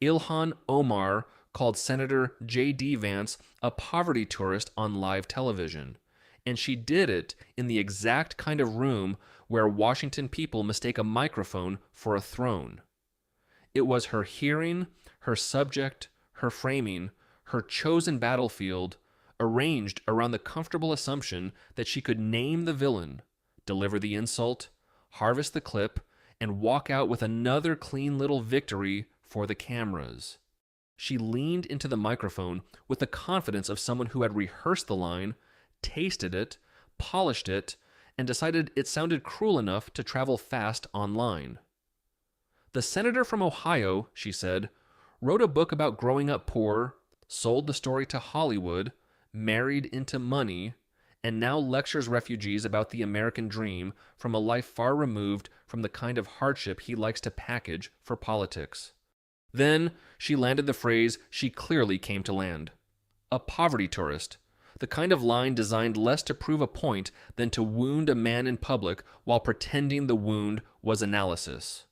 Ilhan Omar called Senator J.D. Vance a poverty tourist on live television. And she did it in the exact kind of room where Washington people mistake a microphone for a throne. It was her hearing, her subject, her framing, her chosen battlefield, arranged around the comfortable assumption that she could name the villain, deliver the insult, harvest the clip, and walk out with another clean little victory for the cameras. She leaned into the microphone with the confidence of someone who had rehearsed the line, tasted it, polished it, and decided it sounded cruel enough to travel fast online. The senator from Ohio, she said, wrote a book about growing up poor, sold the story to Hollywood, married into money, and now lectures refugees about the American dream from a life far removed from the kind of hardship he likes to package for politics. Then she landed the phrase she clearly came to land. A poverty tourist. The kind of line designed less to prove a point than to wound a man in public while pretending the wound was analysis.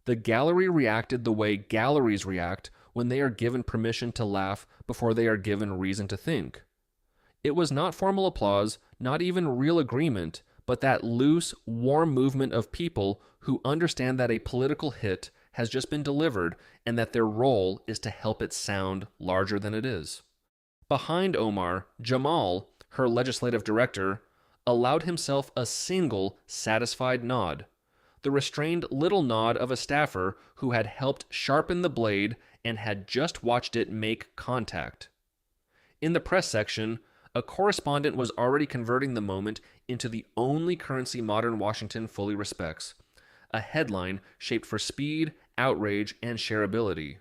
The gallery reacted the way galleries react when they are given permission to laugh before they are given reason to think. It was not formal applause, not even real agreement, but that loose, warm movement of people who understand that a political hit has just been delivered and that their role is to help it sound larger than it is. Behind Omar, Jamal, her legislative director, allowed himself a single satisfied nod, the restrained little nod of a staffer who had helped sharpen the blade and had just watched it make contact. In the press section, a correspondent was already converting the moment into the only currency modern Washington fully respects, a headline shaped for speed, outrage, and shareability.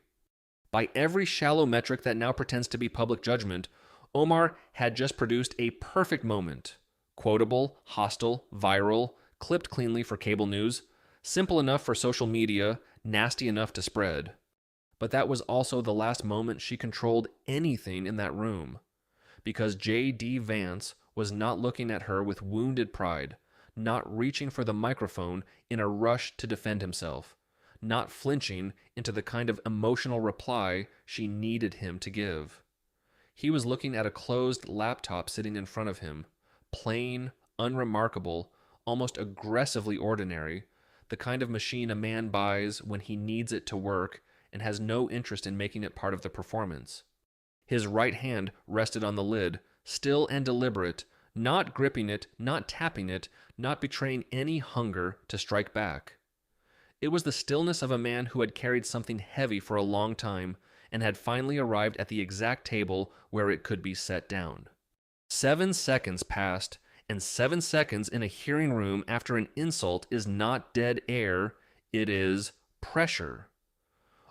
By every shallow metric that now pretends to be public judgment, Omar had just produced a perfect moment. Quotable, hostile, viral, clipped cleanly for cable news, simple enough for social media, nasty enough to spread. But that was also the last moment she controlled anything in that room, because J.D. Vance was not looking at her with wounded pride, not reaching for the microphone in a rush to defend himself, not flinching into the kind of emotional reply she needed him to give. He was looking at a closed laptop sitting in front of him, plain, unremarkable, almost aggressively ordinary, the kind of machine a man buys when he needs it to work and has no interest in making it part of the performance. His right hand rested on the lid, still and deliberate, not gripping it, not tapping it, not betraying any hunger to strike back. It was the stillness of a man who had carried something heavy for a long time and had finally arrived at the exact table where it could be set down. 7 seconds passed, and 7 seconds in a hearing room after an insult is not dead air, it is pressure.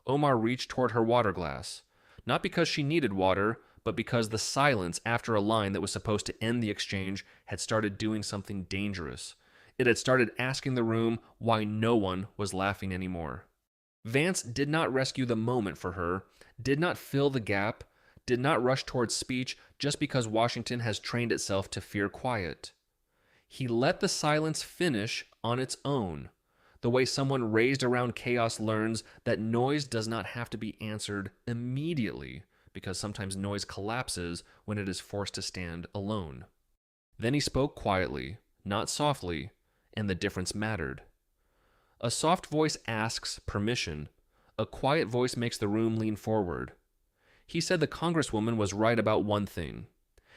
Omar reached toward her water glass, not because she needed water, but because the silence after a line that was supposed to end the exchange had started doing something dangerous. It had started asking the room why no one was laughing anymore. Vance did not rescue the moment for her, did not fill the gap, did not rush towards speech just because Washington has trained itself to fear quiet. He let the silence finish on its own, the way someone raised around chaos learns that noise does not have to be answered immediately, because sometimes noise collapses when it is forced to stand alone. Then he spoke quietly, not softly, and the difference mattered. A soft voice asks permission. A quiet voice makes the room lean forward. He said the Congresswoman was right about one thing.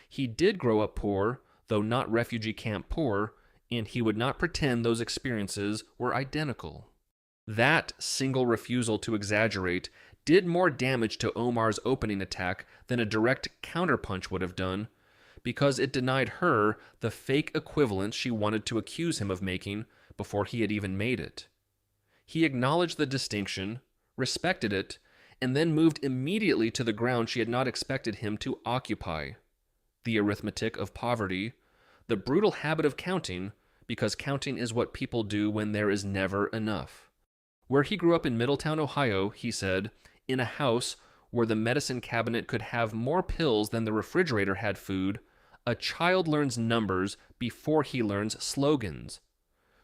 He did grow up poor, though not refugee camp poor, and he would not pretend those experiences were identical. That single refusal to exaggerate did more damage to Omar's opening attack than a direct counterpunch would have done, because it denied her the fake equivalence she wanted to accuse him of making before he had even made it. He acknowledged the distinction, respected it, and then moved immediately to the ground she had not expected him to occupy. The arithmetic of poverty, the brutal habit of counting, because counting is what people do when there is never enough. Where he grew up in Middletown, Ohio, he said, in a house where the medicine cabinet could have more pills than the refrigerator had food, a child learns numbers before he learns slogans.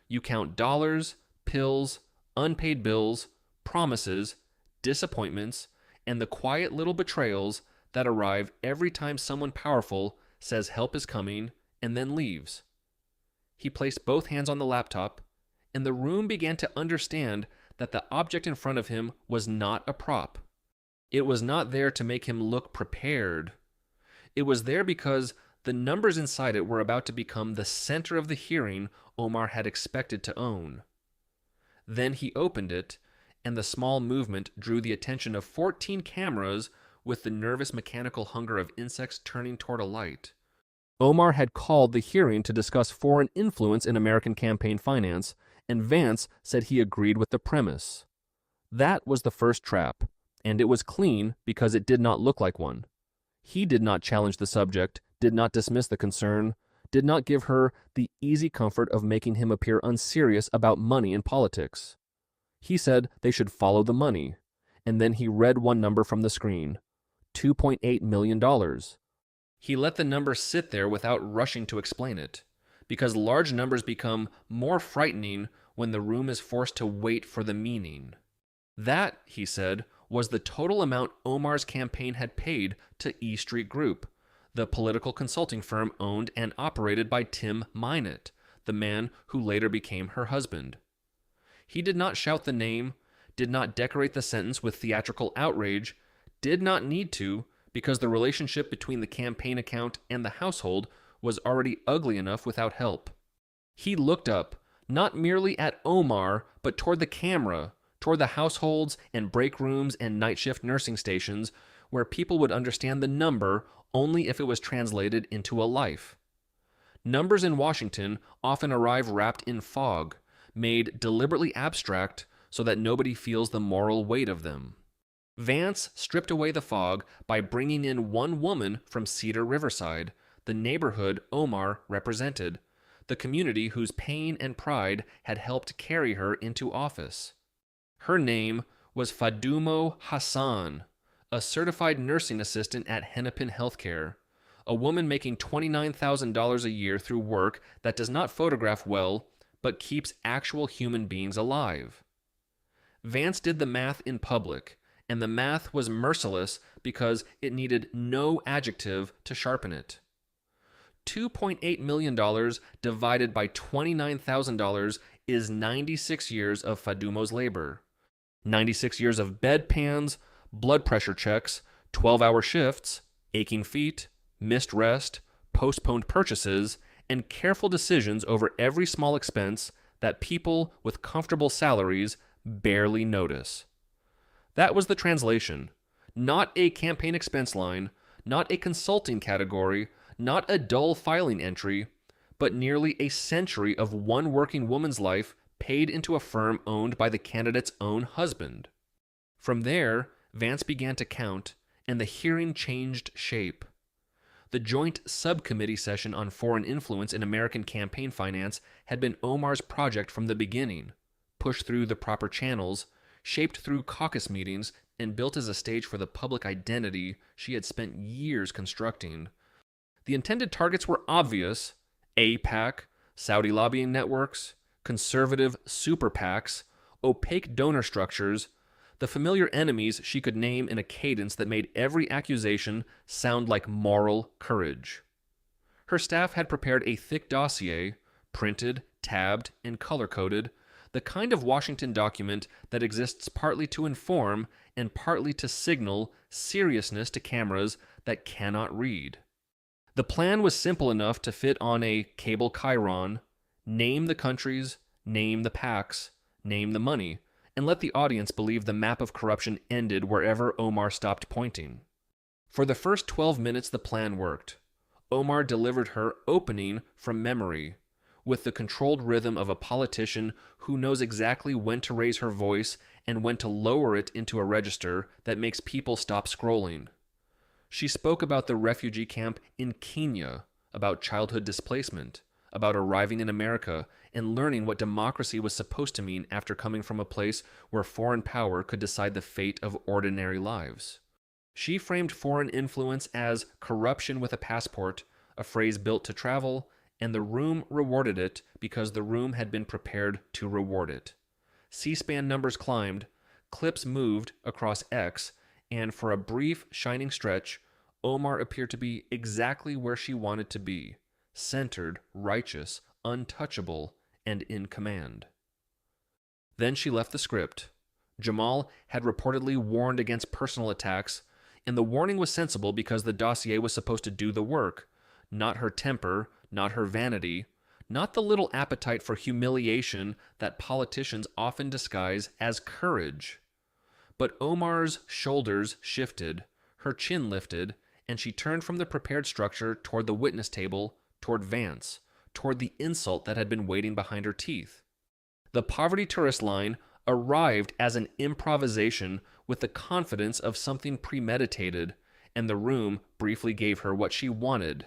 You count dollars, pills, unpaid bills, promises, disappointments, and the quiet little betrayals that arrive every time someone powerful says help is coming and then leaves. He placed both hands on the laptop, and the room began to understand that the object in front of him was not a prop. It was not there to make him look prepared. It was there because the numbers inside it were about to become the center of the hearing Omar had expected to own. Then he opened it, and the small movement drew the attention of 14 cameras with the nervous mechanical hunger of insects turning toward a light. Omar had called the hearing to discuss foreign influence in American campaign finance, and Vance said he agreed with the premise. That was the first trap, and it was clean because it did not look like one. He did not challenge the subject, did not dismiss the concern, did not give her the easy comfort of making him appear unserious about money and politics. He said they should follow the money, and then he read one number from the screen, $2.8 million. He let the number sit there without rushing to explain it, because large numbers become more frightening when the room is forced to wait for the meaning. That, he said, was the total amount Omar's campaign had paid to E Street Group, the political consulting firm owned and operated by Tim Mynett, the man who later became her husband. He did not shout the name, did not decorate the sentence with theatrical outrage, did not need to, because the relationship between the campaign account and the household was already ugly enough without help. He looked up, not merely at Omar, but toward the camera, toward the households and break rooms and night shift nursing stations, where people would understand the number only if it was translated into a life. Numbers in Washington often arrive wrapped in fog, made deliberately abstract so that nobody feels the moral weight of them. Vance stripped away the fog by bringing in one woman from Cedar Riverside, the neighborhood Omar represented, the community whose pain and pride had helped carry her into office. Her name was Fadumo Hassan, a certified nursing assistant at Hennepin Healthcare, a woman making $29,000 a year through work that does not photograph well, but keeps actual human beings alive. Vance did the math in public, and the math was merciless because it needed no adjective to sharpen it. $2.8 million divided by $29,000 is 96 years of Fadumo's labor. 96 years of bedpans, blood pressure checks, 12-hour shifts, aching feet, missed rest, postponed purchases, and careful decisions over every small expense that people with comfortable salaries barely notice. That was the translation. Not a campaign expense line, not a consulting category, not a dull filing entry, but nearly a century of one working woman's life paid into a firm owned by the candidate's own husband. From there, Vance began to count, and the hearing changed shape. The joint subcommittee session on foreign influence in American campaign finance had been Omar's project from the beginning, pushed through the proper channels, shaped through caucus meetings, and built as a stage for the public identity she had spent years constructing. The intended targets were obvious: AIPAC, Saudi lobbying networks, conservative super PACs, opaque donor structures, the familiar enemies she could name in a cadence that made every accusation sound like moral courage. Her staff had prepared a thick dossier, printed, tabbed, and color-coded, the kind of Washington document that exists partly to inform and partly to signal seriousness to cameras that cannot read. The plan was simple enough to fit on a cable chyron: name the countries, name the PACs, name the money, and let the audience believe the map of corruption ended wherever Omar stopped pointing. For the first 12 minutes the plan worked. Omar delivered her opening from memory, with the controlled rhythm of a politician who knows exactly when to raise her voice and when to lower it into a register that makes people stop scrolling. She spoke about the refugee camp in Kenya, about childhood displacement, about arriving in America and learning what democracy was supposed to mean after coming from a place where foreign power could decide the fate of ordinary lives. She framed foreign influence as corruption with a passport, a phrase built to travel, and the room rewarded it because the room had been prepared to reward it. C-SPAN numbers climbed, clips moved across X, and for a brief, shining stretch, Omar appeared to be exactly where she wanted to be, centered, righteous, untouchable, and in command. Then she left the script. Jamal had reportedly warned against personal attacks, and the warning was sensible because the dossier was supposed to do the work, not her temper, not her vanity, not the little appetite for humiliation that politicians often disguise as courage. But Omar's shoulders shifted, her chin lifted, and she turned from the prepared structure toward the witness table, toward Vance, toward the insult that had been waiting behind her teeth. The poverty tourist line arrived as an improvisation with the confidence of something premeditated, and the room briefly gave her what she wanted.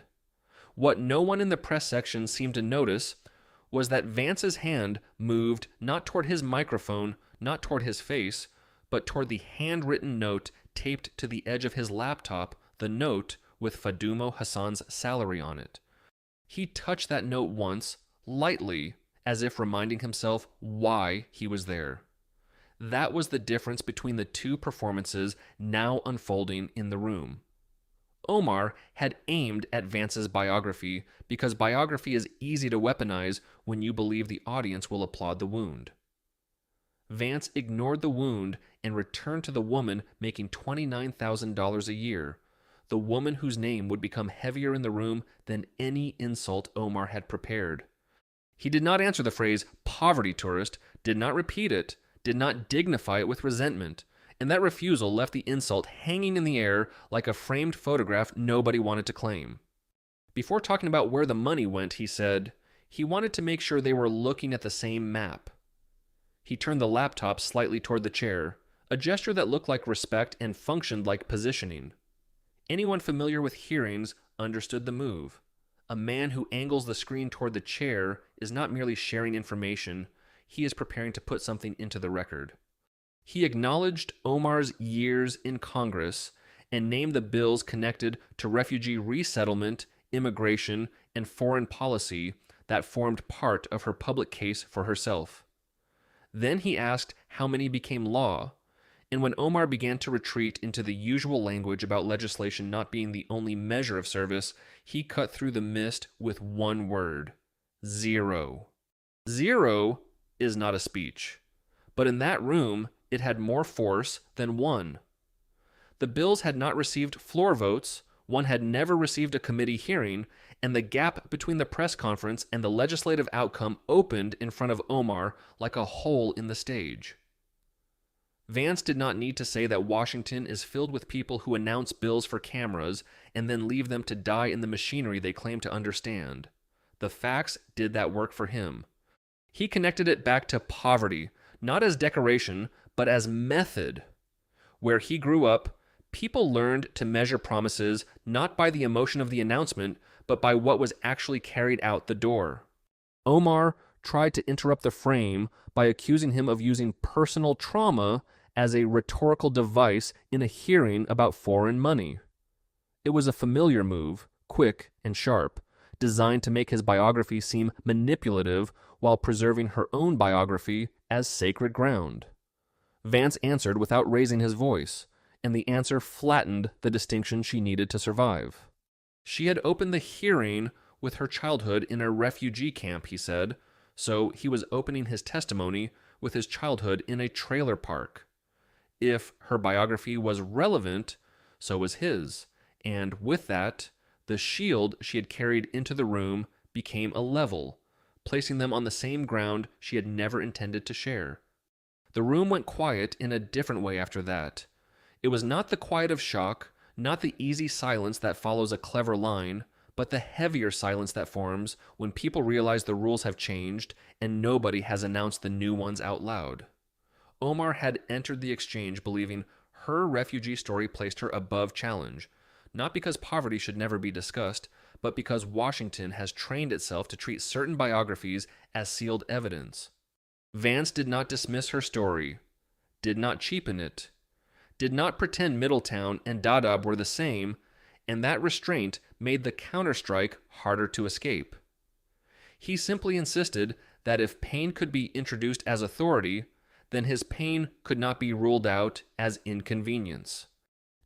What no one in the press section seemed to notice was that Vance's hand moved not toward his microphone, not toward his face, but toward the handwritten note taped to the edge of his laptop, the note with Fadumo Hassan's salary on it. He touched that note once, lightly, as if reminding himself why he was there. That was the difference between the two performances now unfolding in the room. Omar had aimed at Vance's biography because biography is easy to weaponize when you believe the audience will applaud the wound. Vance ignored the wound and returned to the woman making $29,000 a year, the woman whose name would become heavier in the room than any insult Omar had prepared. He did not answer the phrase poverty tourist, did not repeat it, did not dignify it with resentment, and that refusal left the insult hanging in the air like a framed photograph nobody wanted to claim. Before talking about where the money went, he said he wanted to make sure they were looking at the same map. He turned the laptop slightly toward the chair, a gesture that looked like respect and functioned like positioning. Anyone familiar with hearings understood the move. A man who angles the screen toward the chair is not merely sharing information, he is preparing to put something into the record. He acknowledged Omar's years in Congress and named the bills connected to refugee resettlement, immigration, and foreign policy that formed part of her public case for herself. Then he asked how many became law, and when Omar began to retreat into the usual language about legislation not being the only measure of service, he cut through the mist with one word: zero. Zero is not a speech, but in that room it had more force than one. The bills had not received floor votes, one had never received a committee hearing, and the gap between the press conference and the legislative outcome opened in front of Omar like a hole in the stage. Vance did not need to say that Washington is filled with people who announce bills for cameras and then leave them to die in the machinery they claim to understand. The facts did that work for him. He connected it back to poverty, not as decoration, but as method. Where he grew up, people learned to measure promises not by the emotion of the announcement, but by what was actually carried out the door. Omar tried to interrupt the frame by accusing him of using personal trauma as a rhetorical device in a hearing about foreign money. It was a familiar move, quick and sharp, designed to make his biography seem manipulative while preserving her own biography as sacred ground. Vance answered without raising his voice, and the answer flattened the distinction she needed to survive. She had opened the hearing with her childhood in a refugee camp, he said, so he was opening his testimony with his childhood in a trailer park. If her biography was relevant, so was his, and with that, the shield she had carried into the room became a level, placing them on the same ground she had never intended to share. The room went quiet in a different way after that. It was not the quiet of shock, not the easy silence that follows a clever line, but the heavier silence that forms when people realize the rules have changed and nobody has announced the new ones out loud. Omar had entered the exchange believing her refugee story placed her above challenge, not because poverty should never be discussed, but because Washington has trained itself to treat certain biographies as sealed evidence. Vance did not dismiss her story, did not cheapen it, did not pretend Middletown and Dadaab were the same, and that restraint made the counterstrike harder to escape. He simply insisted that if pain could be introduced as authority, then his pain could not be ruled out as inconvenience.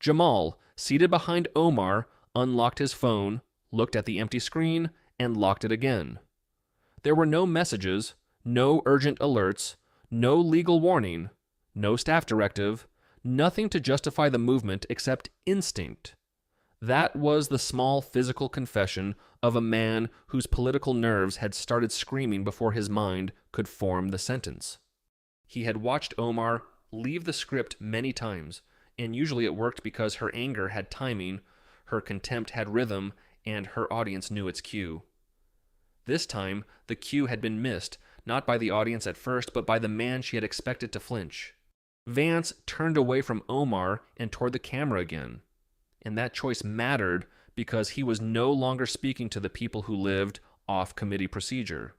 Jamal, seated behind Omar, unlocked his phone, looked at the empty screen, and locked it again. There were no messages, no urgent alerts, no legal warning, no staff directive, nothing to justify the movement except instinct. That was the small physical confession of a man whose political nerves had started screaming before his mind could form the sentence. He had watched Omar leave the script many times, and usually it worked because her anger had timing, her contempt had rhythm, and her audience knew its cue. This time, the cue had been missed, not by the audience at first, but by the man she had expected to flinch. Vance turned away from Omar and toward the camera again. And that choice mattered because he was no longer speaking to the people who lived off committee procedure.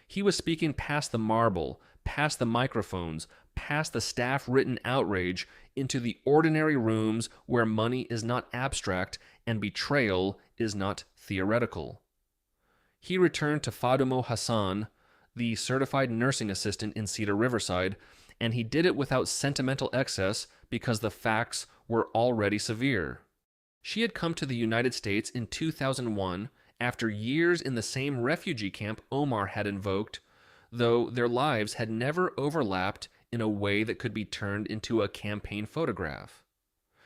He was speaking past the marble, past the microphones, past the staff-written outrage, into the ordinary rooms where money is not abstract and betrayal is not theoretical. He returned to Fadumo Hassan, the certified nursing assistant in Cedar Riverside, and he did it without sentimental excess because the facts were already severe. She had come to the United States in 2001 after years in the same refugee camp Omar had invoked, though their lives had never overlapped in a way that could be turned into a campaign photograph.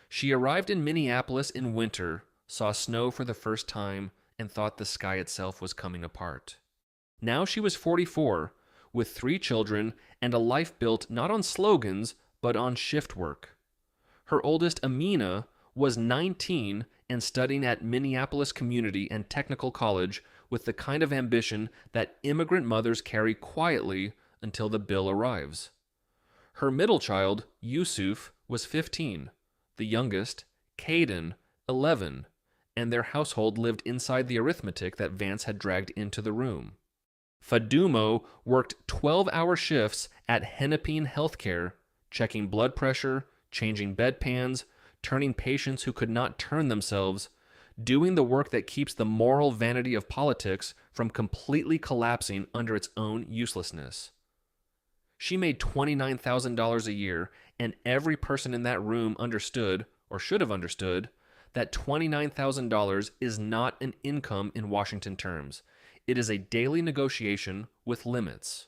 She arrived in Minneapolis in winter, saw snow for the first time, and thought the sky itself was coming apart. Now she was 44, with 3 children and a life built not on slogans, but on shift work. Her oldest, Amina, was 19 and studying at Minneapolis Community and Technical College with the kind of ambition that immigrant mothers carry quietly until the bill arrives. Her middle child, Yusuf, was 15, the youngest, Caden, 11, and their household lived inside the arithmetic that Vance had dragged into the room. Fadumo worked 12-hour shifts at Hennepin Healthcare, checking blood pressure, changing bedpans, turning patients who could not turn themselves, doing the work that keeps the moral vanity of politics from completely collapsing under its own uselessness. She made $29,000 a year, and every person in that room understood, or should have understood, that $29,000 is not an income in Washington terms. It is a daily negotiation with limits.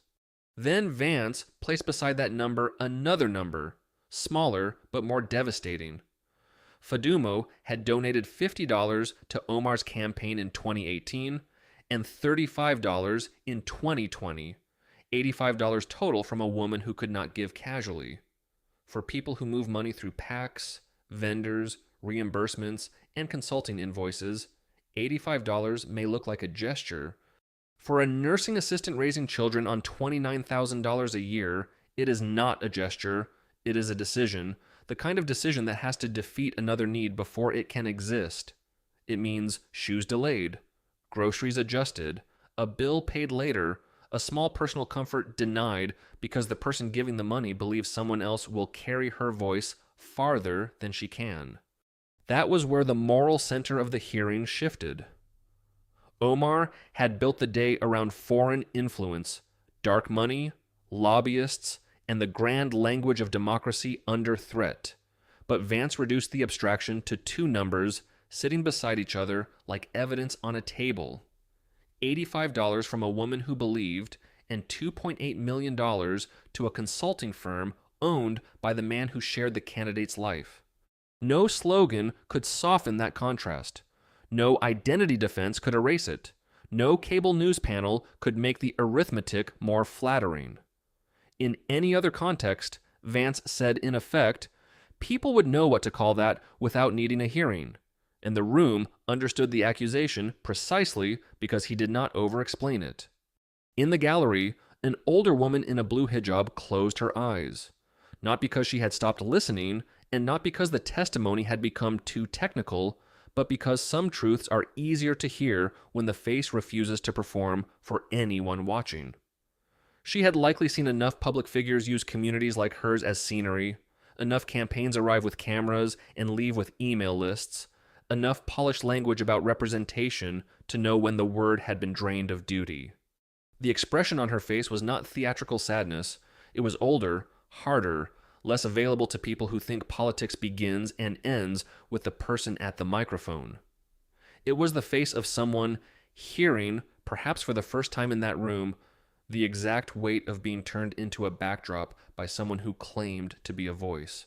Then Vance placed beside that number another number, smaller but more devastating. Fadumo had donated $50 to Omar's campaign in 2018 and $35 in 2020, $85 total from a woman who could not give casually. For people who move money through PACs, vendors, reimbursements, and consulting invoices, $85 may look like a gesture. For a nursing assistant raising children on $29,000 a year, it is not a gesture, it is a decision, the kind of decision that has to defeat another need before it can exist. It means shoes delayed, groceries adjusted, a bill paid later, a small personal comfort denied because the person giving the money believes someone else will carry her voice farther than she can. That was where the moral center of the hearing shifted. Omar had built the day around foreign influence, dark money, lobbyists, and the grand language of democracy under threat. But Vance reduced the abstraction to 2 numbers sitting beside each other like evidence on a table. $85 from a woman who believed, and $2.8 million to a consulting firm owned by the man who shared the candidate's life. No slogan could soften that contrast. No identity defense could erase it. No cable news panel could make the arithmetic more flattering. In any other context, Vance said in effect, people would know what to call that without needing a hearing, and the room understood the accusation precisely because he did not over-explain it. In the gallery, an older woman in a blue hijab closed her eyes, not because she had stopped listening, and not because the testimony had become too technical, but because some truths are easier to hear when the face refuses to perform for anyone watching. She had likely seen enough public figures use communities like hers as scenery, enough campaigns arrive with cameras and leave with email lists, enough polished language about representation to know when the word had been drained of duty. The expression on her face was not theatrical sadness. It was older, harder, less available to people who think politics begins and ends with the person at the microphone. It was the face of someone hearing, perhaps for the first time in that room, the exact weight of being turned into a backdrop by someone who claimed to be a voice.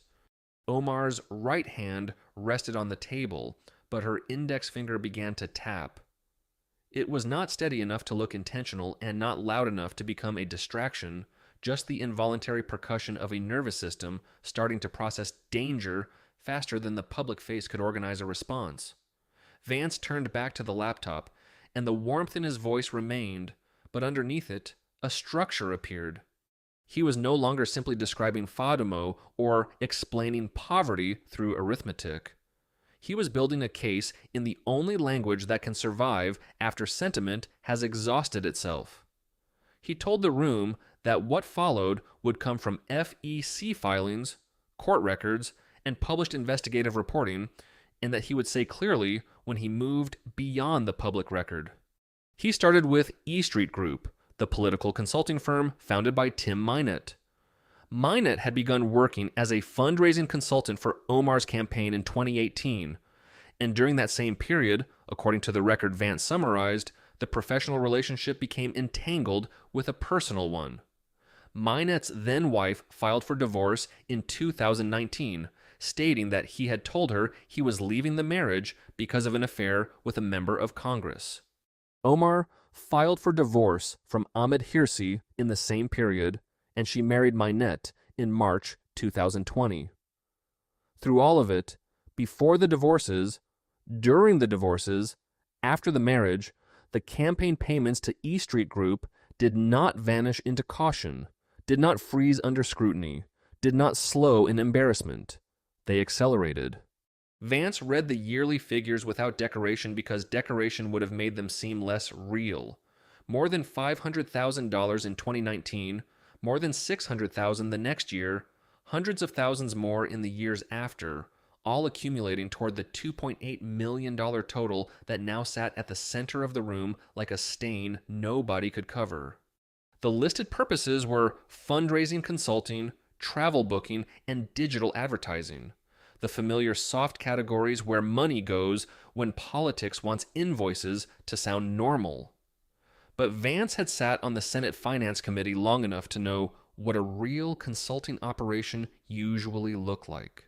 Omar's right hand rested on the table, but her index finger began to tap. It was not steady enough to look intentional and not loud enough to become a distraction, just the involuntary percussion of a nervous system starting to process danger faster than the public face could organize a response. Vance turned back to the laptop, and the warmth in his voice remained, but underneath it, a structure appeared. He was no longer simply describing Fadumo or explaining poverty through arithmetic. He was building a case in the only language that can survive after sentiment has exhausted itself. He told the room that what followed would come from FEC filings, court records, and published investigative reporting, and that he would say clearly when he moved beyond the public record. He started with E Street Group, the political consulting firm founded by Tim Mynett. Mynett had begun working as a fundraising consultant for Omar's campaign in 2018, and during that same period, according to the record Vance summarized, the professional relationship became entangled with a personal one. Mynett's then-wife filed for divorce in 2019, stating that he had told her he was leaving the marriage because of an affair with a member of Congress. Omar filed for divorce from Ahmed Hirsi in the same period, and she married Mynett in March 2020. Through all of it, before the divorces, during the divorces, after the marriage, the campaign payments to E Street Group did not vanish into caution, did not freeze under scrutiny, did not slow in embarrassment. They accelerated. Vance read the yearly figures without decoration because decoration would have made them seem less real. More than $500,000 in 2019, more than $600,000 the next year, hundreds of thousands more in the years after, all accumulating toward the $2.8 million total that now sat at the center of the room like a stain nobody could cover. The listed purposes were fundraising consulting, travel booking, and digital advertising, the familiar soft categories where money goes when politics wants invoices to sound normal. But Vance had sat on the Senate Finance Committee long enough to know what a real consulting operation usually looked like.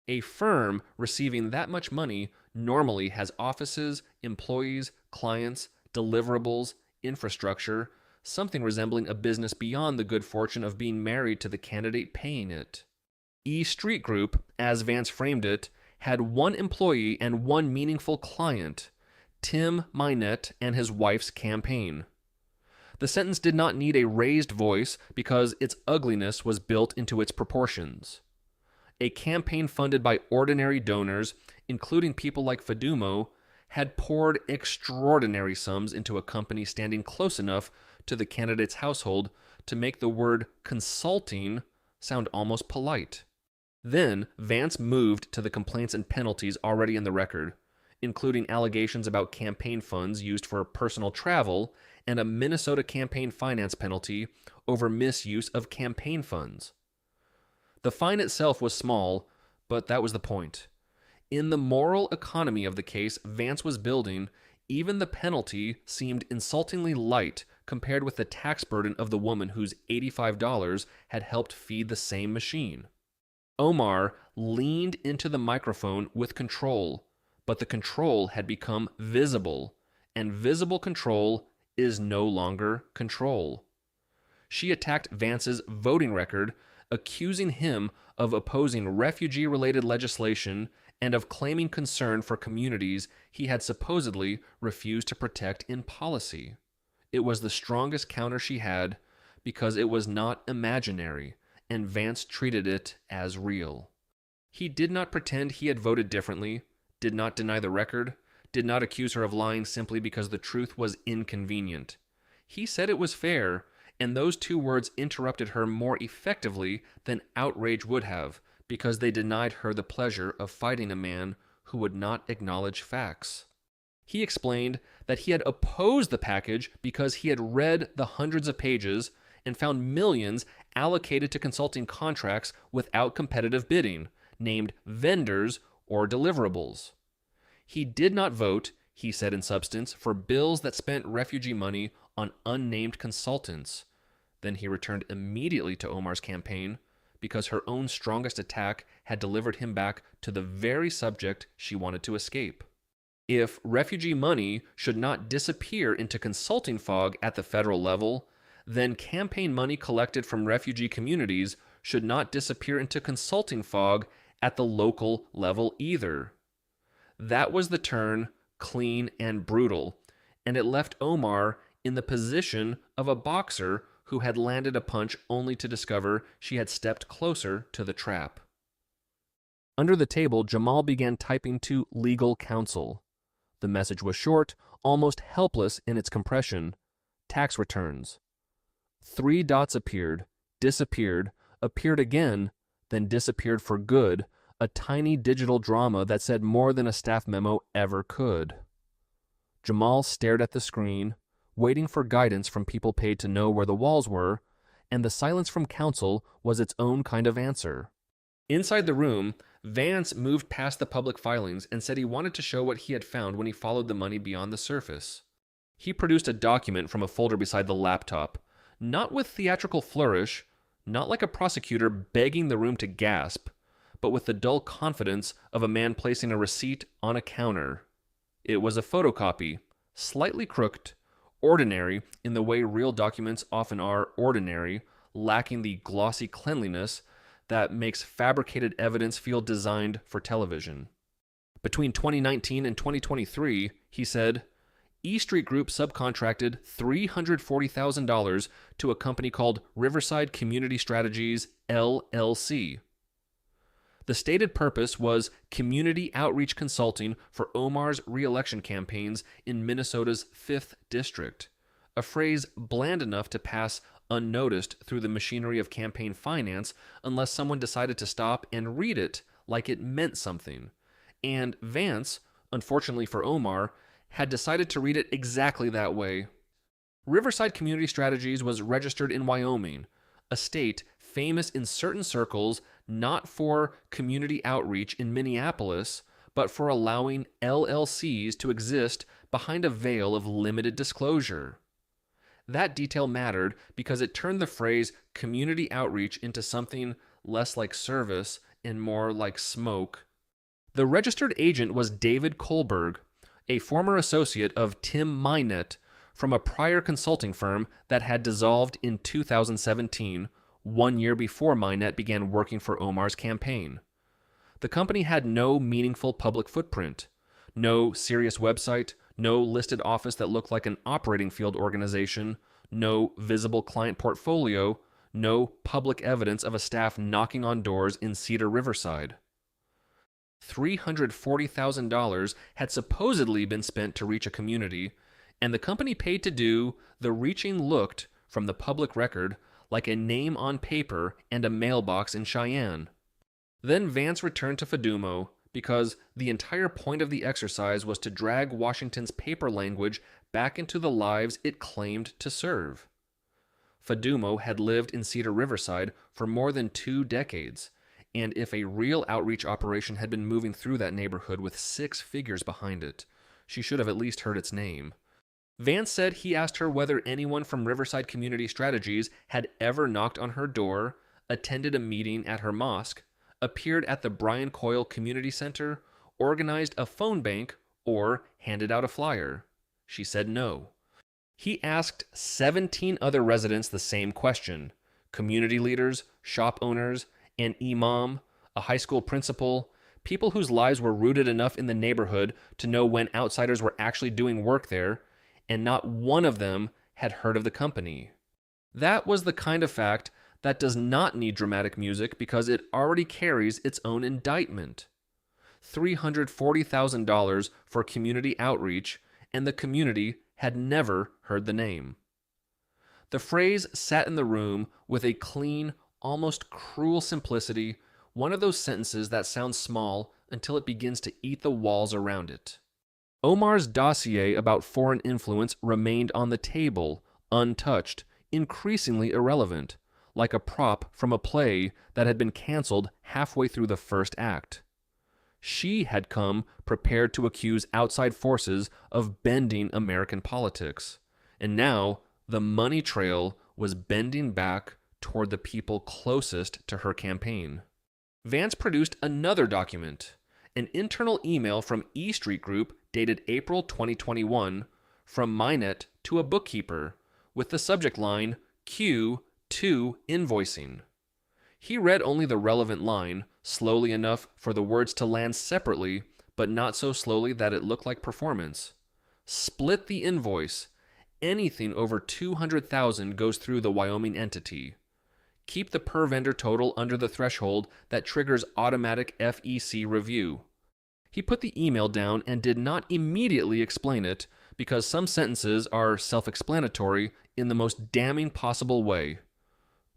A firm receiving that much money normally has offices, employees, clients, deliverables, infrastructure, something resembling a business beyond the good fortune of being married to the candidate paying it. E Street Group, as Vance framed it, had one employee and one meaningful client, Tim Mynett and his wife's campaign. The sentence did not need a raised voice because its ugliness was built into its proportions. A campaign funded by ordinary donors, including people like Fadumo, had poured extraordinary sums into a company standing close enough to the candidate's household to make the word consulting sound almost polite. Then, Vance moved to the complaints and penalties already in the record, including allegations about campaign funds used for personal travel and a Minnesota campaign finance penalty over misuse of campaign funds. The fine itself was small, but that was the point. In the moral economy of the case Vance was building, even the penalty seemed insultingly light compared with the tax burden of the woman whose $85 had helped feed the same machine. Omar leaned into the microphone with control, but the control had become visible, and visible control is no longer control. She attacked Vance's voting record, accusing him of opposing refugee-related legislation and of claiming concern for communities he had supposedly refused to protect in policy. It was the strongest counter she had because it was not imaginary, and Vance treated it as real. He did not pretend he had voted differently, did not deny the record, did not accuse her of lying simply because the truth was inconvenient. He said it was fair, and those two words interrupted her more effectively than outrage would have, because they denied her the pleasure of fighting a man who would not acknowledge facts. He explained that he had opposed the package because he had read the hundreds of pages and found millions allocated to consulting contracts without competitive bidding, named vendors or deliverables. He did not vote, he said in substance, for bills that spent refugee money on unnamed consultants. Then he returned immediately to Omar's campaign because her own strongest attack had delivered him back to the very subject she wanted to escape. If refugee money should not disappear into consulting fog at the federal level, then campaign money collected from refugee communities should not disappear into consulting fog at the local level either. That was the turn, clean and brutal, and it left Omar in the position of a boxer who had landed a punch only to discover she had stepped closer to the trap. Under the table, Jamal began typing to legal counsel. The message was short, almost helpless in its compression. Tax returns. 3 dots appeared, disappeared, appeared again, then disappeared for good, a tiny digital drama that said more than a staff memo ever could. Jamal stared at the screen, waiting for guidance from people paid to know where the walls were, and the silence from counsel was its own kind of answer. Inside the room, Vance moved past the public filings and said he wanted to show what he had found when he followed the money beyond the surface. He produced a document from a folder beside the laptop, not with theatrical flourish, not like a prosecutor begging the room to gasp, but with the dull confidence of a man placing a receipt on a counter. It was a photocopy, slightly crooked, ordinary in the way real documents often are ordinary, lacking the glossy cleanliness that makes fabricated evidence feel designed for television. Between 2019 and 2023, he said, E Street Group subcontracted $340,000 to a company called Riverside Community Strategies, LLC. The stated purpose was community outreach consulting for Omar's re-election campaigns in Minnesota's 5th District, a phrase bland enough to pass unnoticed through the machinery of campaign finance unless someone decided to stop and read it like it meant something. And Vance, unfortunately for Omar, had decided to read it exactly that way. Riverside Community Strategies was registered in Wyoming, a state famous in certain circles not for community outreach in Minneapolis, but for allowing LLCs to exist behind a veil of limited disclosure. That detail mattered because it turned the phrase community outreach into something less like service and more like smoke. The registered agent was David Kohlberg, a former associate of Tim Mynett from a prior consulting firm that had dissolved in 2017, 1 year before Mynett began working for Omar's campaign. The company had no meaningful public footprint, no serious website, no listed office that looked like an operating field organization, no visible client portfolio, no public evidence of a staff knocking on doors in Cedar Riverside. $340,000 had supposedly been spent to reach a community, and the company paid to do the reaching looked, from the public record, like a name on paper and a mailbox in Cheyenne. Then Vance returned to Fadumo, because the entire point of the exercise was to drag Washington's paper language back into the lives it claimed to serve. Fadumo had lived in Cedar Riverside for more than 2 decades, and if a real outreach operation had been moving through that neighborhood with 6 figures behind it, she should have at least heard its name. Vance said he asked her whether anyone from Riverside Community Strategies had ever knocked on her door, attended a meeting at her mosque, appeared at the Brian Coyle Community Center, organized a phone bank, or handed out a flyer. She said no. He asked 17 other residents the same question: community leaders, shop owners, an imam, a high school principal, people whose lives were rooted enough in the neighborhood to know when outsiders were actually doing work there, and not one of them had heard of the company. That was the kind of fact that does not need dramatic music because it already carries its own indictment. $340,000 for community outreach, and the community had never heard the name. The phrase sat in the room with a clean, almost cruel simplicity, one of those sentences that sounds small until it begins to eat the walls around it. Omar's dossier about foreign influence remained on the table, untouched, increasingly irrelevant, like a prop from a play that had been canceled halfway through the first act. She had come prepared to accuse outside forces of bending American politics, and now the money trail was bending back toward the people closest to her campaign. Vance produced another document, an internal email from E Street Group dated April 2021 from Mynett to a bookkeeper with the subject line Q2 invoicing. He read only the relevant line, slowly enough for the words to land separately, but not so slowly that it looked like performance. Split the invoice. Anything over $200,000 goes through the Wyoming entity. Keep the per vendor total under the threshold that triggers automatic FEC review. He put the email down and did not immediately explain it because some sentences are self-explanatory in the most damning possible way.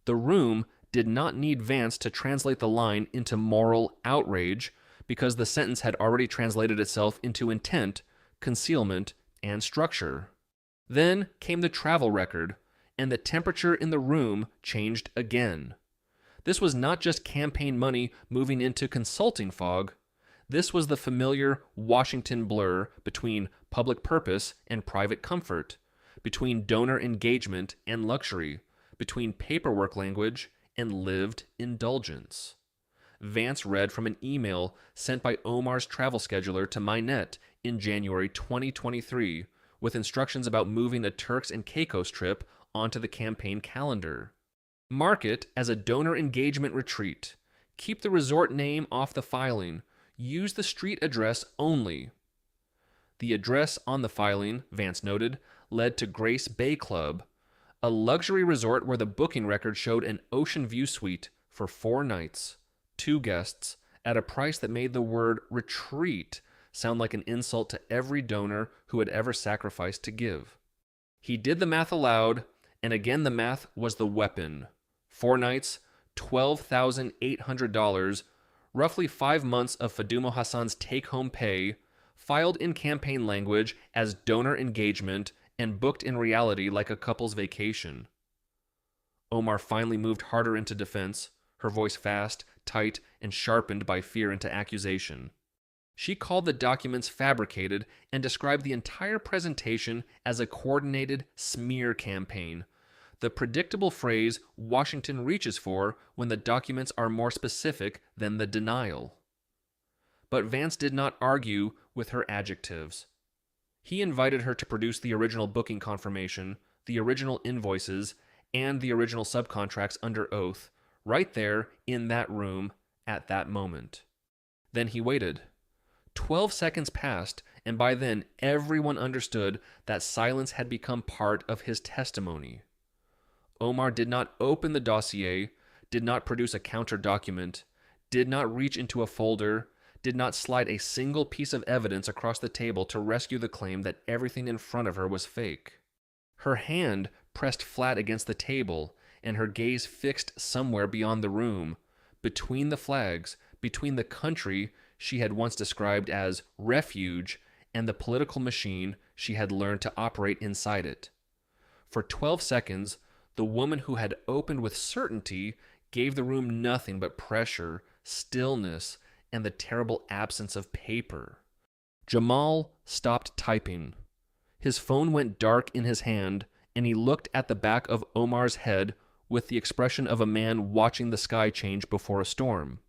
The room did not need Vance to translate the line into moral outrage because the sentence had already translated itself into intent, concealment, and structure. Then came the travel record, and the temperature in the room changed again. This was not just campaign money moving into consulting fog. This was the familiar Washington blur between public purpose and private comfort, between donor engagement and luxury, between paperwork language and lived indulgence. Vance read from an email sent by Omar's travel scheduler to Mynett in January 2023 with instructions about moving a Turks and Caicos trip onto the campaign calendar. Mark it as a donor engagement retreat. Keep the resort name off the filing. Use the street address only. The address on the filing, Vance noted, led to Grace Bay Club, a luxury resort where the booking record showed an ocean view suite for 4 nights, 2 guests, at a price that made the word retreat sound like an insult to every donor who had ever sacrificed to give. He did the math aloud, and again the math was the weapon. 4 nights, $12,800, roughly 5 months of Fadumo Hassan's take-home pay, filed in campaign language as donor engagement and booked in reality like a couple's vacation. Omar finally moved harder into defense, her voice fast, tight, and sharpened by fear into accusation. She called the documents fabricated and described the entire presentation as a coordinated smear campaign, the predictable phrase Washington reaches for when the documents are more specific than the denial. But Vance did not argue with her adjectives. He invited her to produce the original booking confirmation, the original invoices, and the original subcontracts under oath, right there in that room at that moment. Then he waited. 12 seconds passed, and by then everyone understood that silence had become part of his testimony. Omar did not open the dossier, did not produce a counter document, did not reach into a folder, did not slide a single piece of evidence across the table to rescue the claim that everything in front of her was fake. Her hand pressed flat against the table, and her gaze fixed somewhere beyond the room, between the flags, between the country she had once described as refuge and the political machine she had learned to operate inside it. For 12 seconds, the woman who had opened with certainty gave the room nothing but pressure, stillness, and the terrible absence of paper. Jamal stopped typing. His phone went dark in his hand, and he looked at the back of Omar's head with the expression of a man watching the sky change before a storm.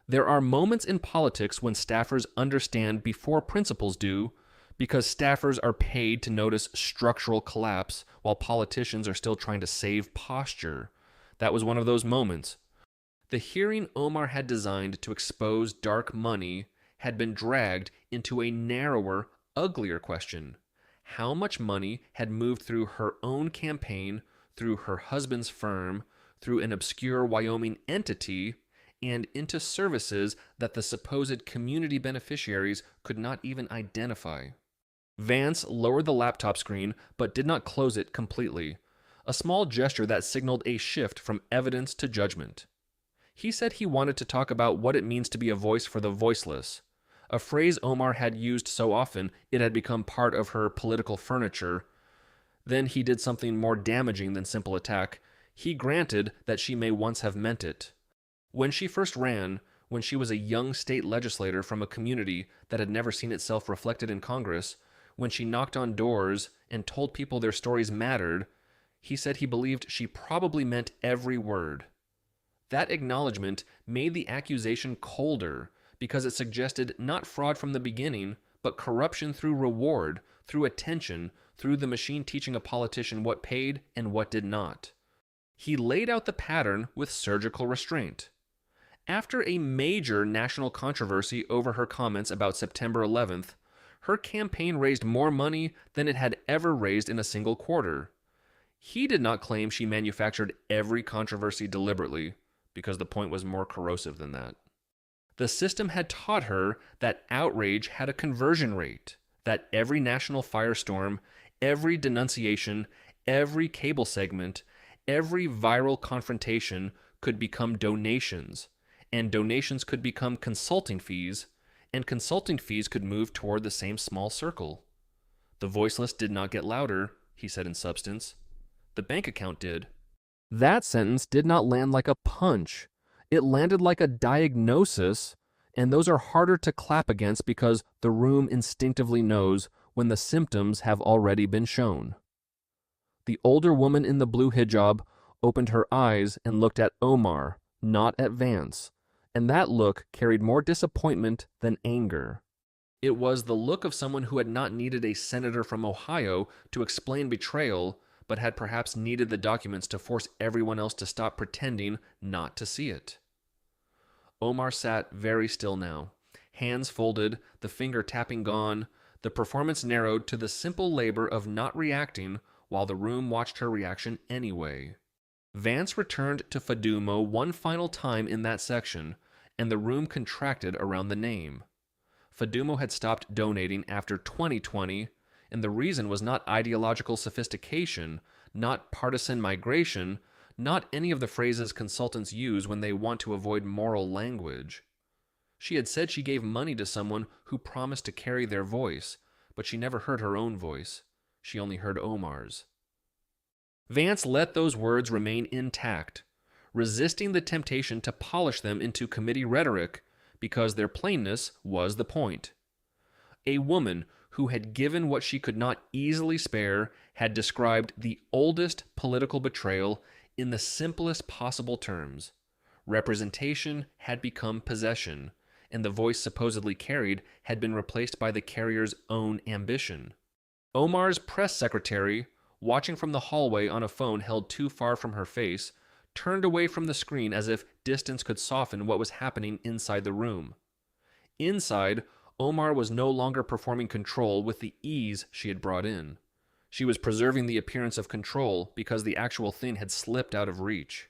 There are moments in politics when staffers understand before principals do, because staffers are paid to notice structural collapse while politicians are still trying to save posture. That was one of those moments. The hearing Omar had designed to expose dark money had been dragged into a narrower, uglier question. How much money had moved through her own campaign, through her husband's firm, through an obscure Wyoming entity, and into services that the supposed community beneficiaries could not even identify? Vance lowered the laptop screen but did not close it completely, a small gesture that signaled a shift from evidence to judgment. He said he wanted to talk about what it means to be a voice for the voiceless, a phrase Omar had used so often it had become part of her political furniture. Then he did something more damaging than simple attack. He granted that she may once have meant it. When she first ran, when she was a young state legislator from a community that had never seen itself reflected in Congress, when she knocked on doors and told people their stories mattered, he said he believed she probably meant every word. That acknowledgement made the accusation colder because it suggested not fraud from the beginning, but corruption through reward, through attention, through the machine teaching a politician what paid and what did not. He laid out the pattern with surgical restraint. After a major national controversy over her comments about September 11th, her campaign raised more money than it had ever raised in a single quarter. He did not claim she manufactured every controversy deliberately, because the point was more corrosive than that. The system had taught her that outrage had a conversion rate, that every national firestorm, every denunciation, every cable segment, every viral confrontation could become donations, and donations could become consulting fees, and consulting fees could move toward the same small circle. The voiceless did not get louder, he said in substance. The bank account did. That sentence did not land like a punch. It landed like a diagnosis, and those are harder to clap against because the room instinctively knows when the symptoms have already been shown. The older woman in the blue hijab opened her eyes and looked at Omar, not at Vance, and that look carried more disappointment than anger. It was the look of someone who had not needed a senator from Ohio to explain betrayal, but had perhaps needed the documents to force everyone else to stop pretending not to see it. Omar sat very still now, hands folded, the finger tapping gone. The performance narrowed to the simple labor of not reacting while the room watched her reaction anyway. Vance returned to Fadumo one final time in that section, and the room contracted around the name. Fadumo had stopped donating after 2020, and the reason was not ideological sophistication, not partisan migration, not any of the phrases consultants use when they want to avoid moral language. She had said she gave money to someone who promised to carry their voice, but she never heard her own voice. She only heard Omar's. Vance let those words remain intact, resisting the temptation to polish them into committee rhetoric because their plainness was the point. A woman who had given what she could not easily spare had described the oldest political betrayal in the simplest possible terms. Representation had become possession, and the voice supposedly carried had been replaced by the carrier's own ambition. Omar's press secretary, watching from the hallway on a phone held too far from her face, turned away from the screen as if distance could soften what was happening inside the room. Inside, Omar was no longer performing control with the ease she had brought in. She was preserving the appearance of control because the actual thing had slipped out of reach.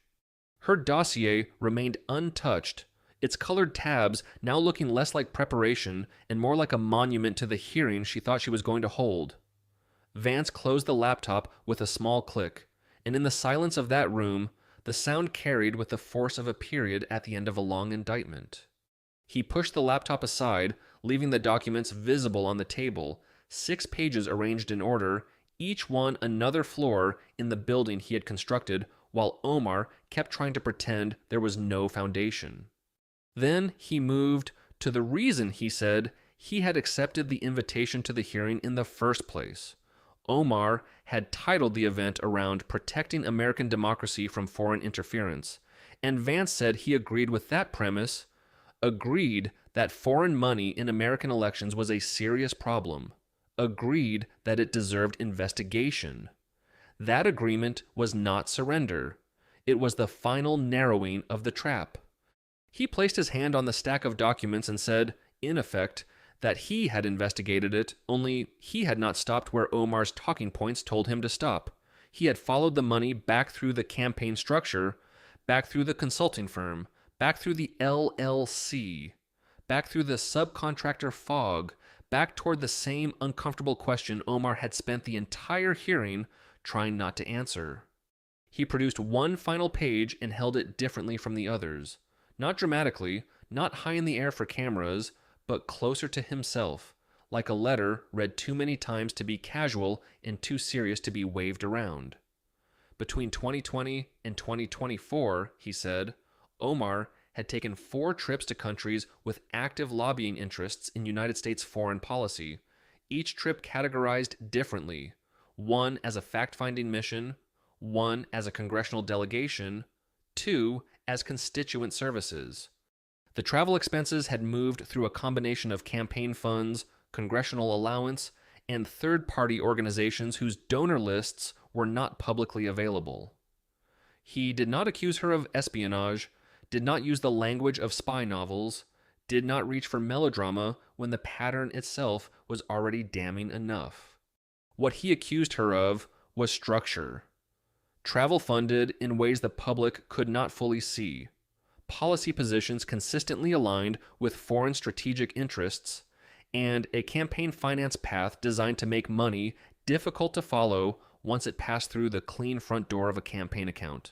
Her dossier remained untouched, its colored tabs now looking less like preparation and more like a monument to the hearing she thought she was going to hold. Vance closed the laptop with a small click, and in the silence of that room, the sound carried with the force of a period at the end of a long indictment. He pushed the laptop aside, leaving the documents visible on the table, 6 pages arranged in order, each one another floor in the building he had constructed, while Omar kept trying to pretend there was no foundation. Then he moved to the reason he said he had accepted the invitation to the hearing in the first place. Omar had titled the event around protecting American democracy from foreign interference, and Vance said he agreed with that premise, agreed that foreign money in American elections was a serious problem, agreed that it deserved investigation. That agreement was not surrender. It was the final narrowing of the trap. He placed his hand on the stack of documents and said, in effect, that he had investigated it, only he had not stopped where Omar's talking points told him to stop. He had followed the money back through the campaign structure, back through the consulting firm, back through the LLC, back through the subcontractor fog, back toward the same uncomfortable question Omar had spent the entire hearing trying not to answer. He produced one final page and held it differently from the others. Not dramatically, not high in the air for cameras, but closer to himself, like a letter read too many times to be casual and too serious to be waved around. Between 2020 and 2024, he said, Omar had taken 4 trips to countries with active lobbying interests in United States foreign policy, each trip categorized differently, one as a fact-finding mission, one as a congressional delegation, 2 as constituent services. The travel expenses had moved through a combination of campaign funds, congressional allowance, and third-party organizations whose donor lists were not publicly available. He did not accuse her of espionage, did not use the language of spy novels, did not reach for melodrama when the pattern itself was already damning enough. What he accused her of was structure. Travel funded in ways the public could not fully see. Policy positions consistently aligned with foreign strategic interests, and a campaign finance path designed to make money difficult to follow once it passed through the clean front door of a campaign account.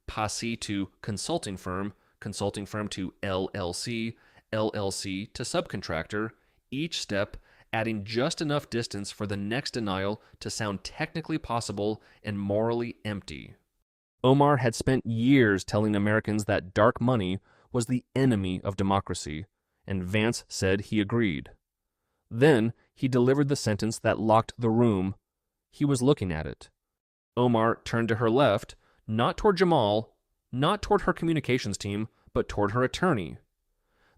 Passé to consulting firm to LLC, LLC to subcontractor, each step adding just enough distance for the next denial to sound technically possible and morally empty. Omar had spent years telling Americans that dark money was the enemy of democracy, and Vance said he agreed. Then he delivered the sentence that locked the room. He was looking at it. Omar turned to her left, not toward Jamal, not toward her communications team, but toward her attorney.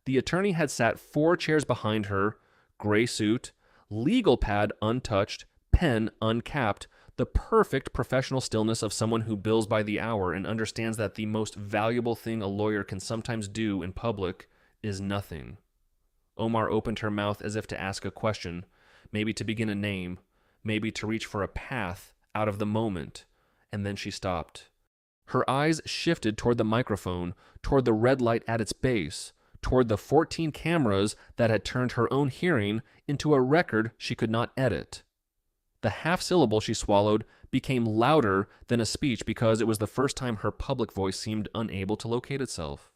The attorney had sat 4 chairs behind her, gray suit, legal pad untouched, pen uncapped, the perfect professional stillness of someone who bills by the hour and understands that the most valuable thing a lawyer can sometimes do in public is nothing. Omar opened her mouth as if to ask a question, maybe to begin a name, maybe to reach for a path out of the moment, and then she stopped. Her eyes shifted toward the microphone, toward the red light at its base, toward the 14 cameras that had turned her own hearing into a record she could not edit. The half syllable she swallowed became louder than a speech because it was the first time her public voice seemed unable to locate itself.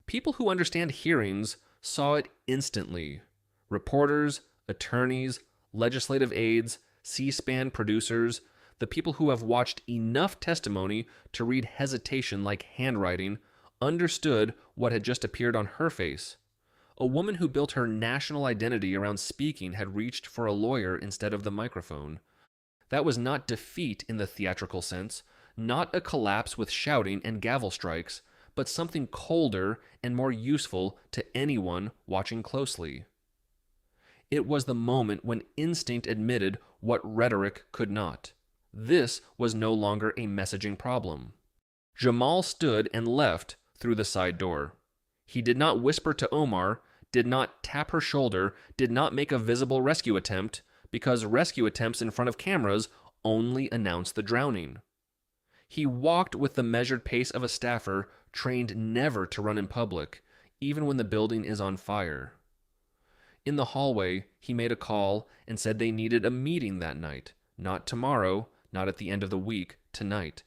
People who understand hearings saw it instantly. Reporters, attorneys, legislative aides, C-SPAN producers, the people who have watched enough testimony to read hesitation like handwriting, understood what had just appeared on her face. A woman who built her national identity around speaking had reached for a lawyer instead of the microphone. That was not defeat in the theatrical sense, not a collapse with shouting and gavel strikes, but something colder and more useful to anyone watching closely. It was the moment when instinct admitted what rhetoric could not. This was no longer a messaging problem. Jamal stood and left through the side door. He did not whisper to Omar, did not tap her shoulder, did not make a visible rescue attempt, because rescue attempts in front of cameras only announce the drowning. He walked with the measured pace of a staffer trained never to run in public, even when the building is on fire. In the hallway, he made a call and said they needed a meeting that night, not tomorrow, not at the end of the week, tonight.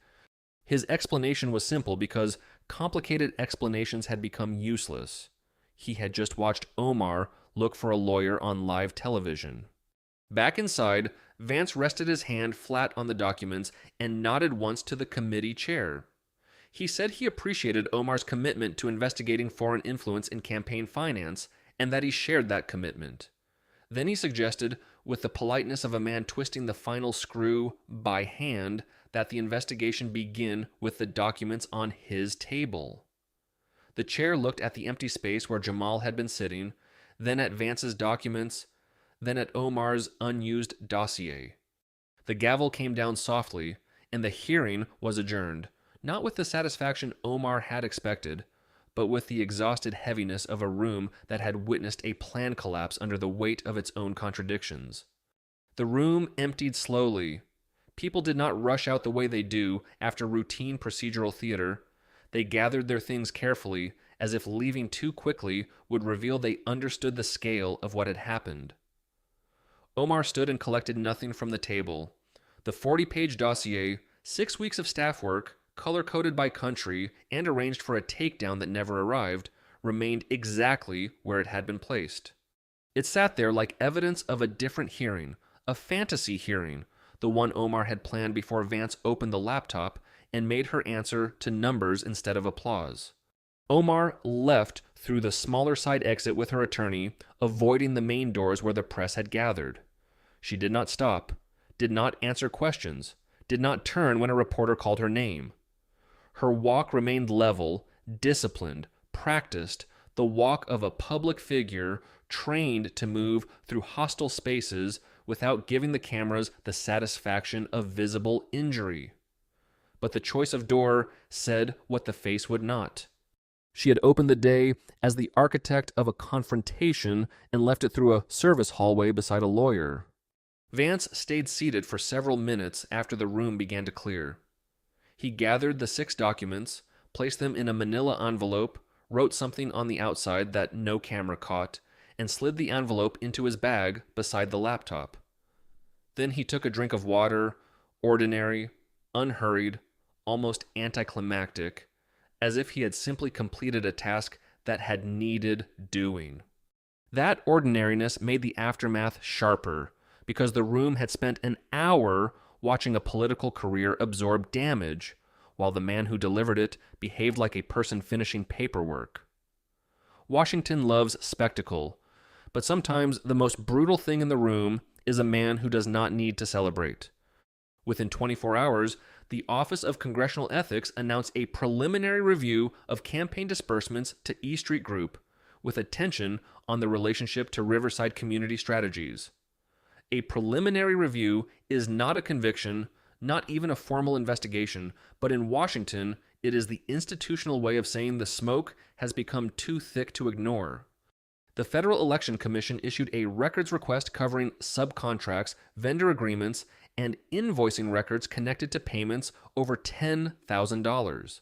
His explanation was simple because complicated explanations had become useless. He had just watched Omar look for a lawyer on live television. Back inside, Vance rested his hand flat on the documents and nodded once to the committee chair. He said he appreciated Omar's commitment to investigating foreign influence in campaign finance and that he shared that commitment. Then he suggested, with the politeness of a man twisting the final screw by hand, that the investigation begin with the documents on his table. The chair looked at the empty space where Jamal had been sitting, then at Vance's documents, then at Omar's unused dossier. The gavel came down softly, and the hearing was adjourned, not with the satisfaction Omar had expected, but with the exhausted heaviness of a room that had witnessed a plan collapse under the weight of its own contradictions. The room emptied slowly. People did not rush out the way they do after routine procedural theater. They gathered their things carefully, as if leaving too quickly would reveal they understood the scale of what had happened. Omar stood and collected nothing from the table. The 40-page dossier, 6 weeks of staff work, color-coded by country, and arranged for a takedown that never arrived, remained exactly where it had been placed. It sat there like evidence of a different hearing, a fantasy hearing, the one Omar had planned before Vance opened the laptop and made her answer to numbers instead of applause. Omar left through the smaller side exit with her attorney, avoiding the main doors where the press had gathered. She did not stop, did not answer questions, did not turn when a reporter called her name. Her walk remained level, disciplined, practiced, the walk of a public figure trained to move through hostile spaces without giving the cameras the satisfaction of visible injury. But the choice of door said what the face would not. She had opened the day as the architect of a confrontation and left it through a service hallway beside a lawyer. Vance stayed seated for several minutes after the room began to clear. He gathered the 6 documents, placed them in a manila envelope, wrote something on the outside that no camera caught, and slid the envelope into his bag beside the laptop. Then he took a drink of water, ordinary, unhurried, almost anticlimactic, as if he had simply completed a task that had needed doing. That ordinariness made the aftermath sharper, because the room had spent an hour watching a political career absorb damage, while the man who delivered it behaved like a person finishing paperwork. Washington loves spectacle, but sometimes the most brutal thing in the room is a man who does not need to celebrate. Within 24 hours, the Office of Congressional Ethics announced a preliminary review of campaign disbursements to E Street Group, with attention on the relationship to Riverside Community Strategies. A preliminary review is not a conviction, not even a formal investigation, but in Washington, it is the institutional way of saying the smoke has become too thick to ignore. The Federal Election Commission issued a records request covering subcontracts, vendor agreements, and invoicing records connected to payments over $10,000.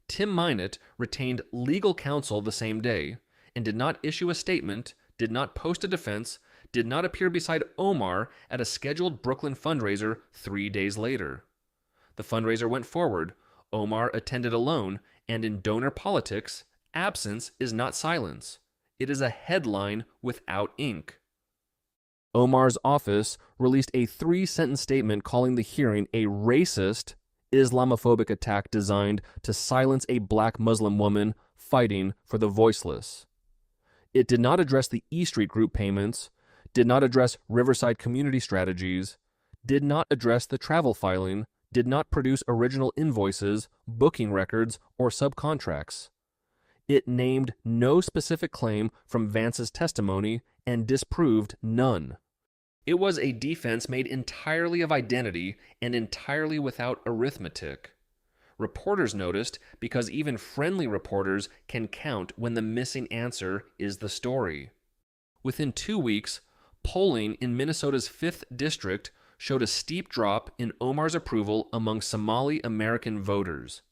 Tim Mynett retained legal counsel the same day and did not issue a statement, did not post a defense, did not appear beside Omar at a scheduled Brooklyn fundraiser 3 days later. The fundraiser went forward. Omar attended alone, and in donor politics, absence is not silence. It is a headline without ink. Omar's office released a 3-sentence statement calling the hearing a racist, Islamophobic attack designed to silence a black Muslim woman fighting for the voiceless. It did not address the E Street Group payments, did not address Riverside Community Strategies, did not address the travel filing, did not produce original invoices, booking records, or subcontracts. It named no specific claim from Vance's testimony and disproved none. It was a defense made entirely of identity and entirely without arithmetic. Reporters noticed because even friendly reporters can count when the missing answer is the story. Within 2 weeks, polling in Minnesota's 5th district showed a steep drop in Omar's approval among Somali American voters.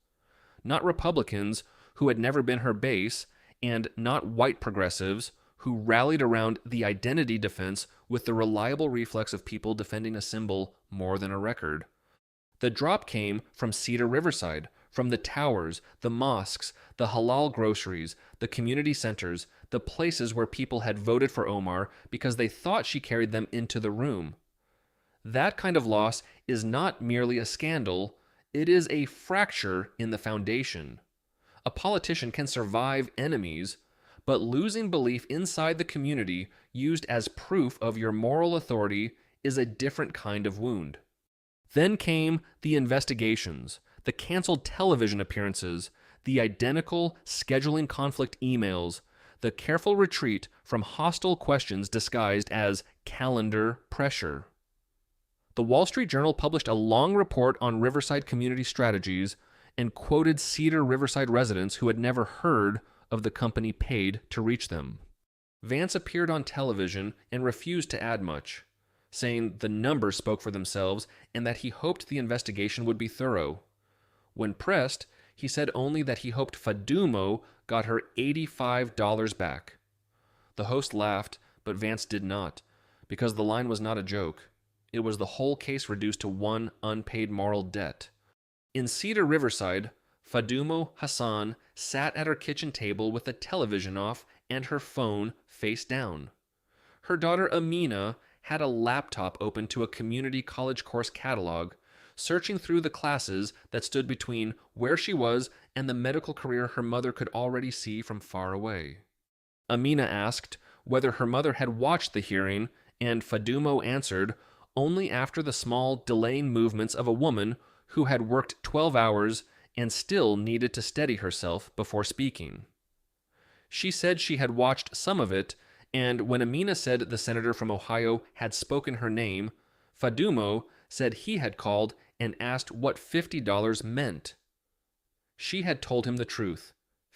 Not Republicans, who had never been her base, and not white progressives, who rallied around the identity defense with the reliable reflex of people defending a symbol more than a record. The drop came from Cedar Riverside, from the towers, the mosques, the halal groceries, the community centers, the places where people had voted for Omar because they thought she carried them into the room. That kind of loss is not merely a scandal, it is a fracture in the foundation. A politician can survive enemies, but losing belief inside the community used as proof of your moral authority is a different kind of wound. Then came the investigations, the canceled television appearances, the identical scheduling conflict emails, the careful retreat from hostile questions disguised as calendar pressure. The Wall Street Journal published a long report on Riverside Community Strategies and quoted Cedar Riverside residents who had never heard of the company paid to reach them. Vance appeared on television and refused to add much, saying the numbers spoke for themselves and that he hoped the investigation would be thorough. When pressed, he said only that he hoped Fadumo got her $85 back. The host laughed, but Vance did not, because the line was not a joke. It was the whole case reduced to one unpaid moral debt. In Cedar Riverside, Fadumo Hassan sat at her kitchen table with the television off and her phone face down. Her daughter Amina had a laptop open to a community college course catalog, searching through the classes that stood between where she was and the medical career her mother could already see from far away. Amina asked whether her mother had watched the hearing, and Fadumo answered only after the small, delaying movements of a woman who had worked 12 hours and still needed to steady herself before speaking. She said she had watched some of it, and when Amina said the senator from Ohio had spoken her name, Fadumo said he had called and asked what $50 meant. She had told him the truth.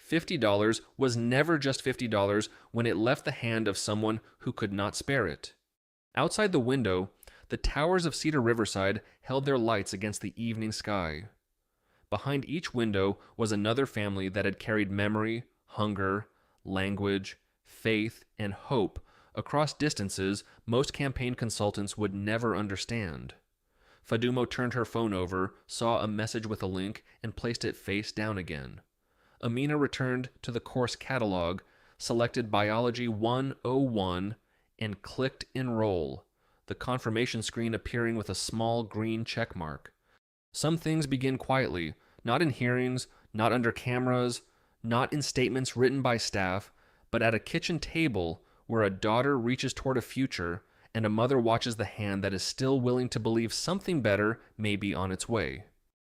$50 was never just $50 when it left the hand of someone who could not spare it. Outside the window, the towers of Cedar Riverside held their lights against the evening sky. Behind each window was another family that had carried memory, hunger, language, faith, and hope across distances most campaign consultants would never understand. Fadumo turned her phone over, saw a message with a link, and placed it face down again. Amina returned to the course catalog, selected Biology 101, and clicked Enroll, the confirmation screen appearing with a small green check mark. Some things begin quietly, not in hearings, not under cameras, not in statements written by staff, but at a kitchen table where a daughter reaches toward a future and a mother watches the hand that is still willing to believe something better may be on its way.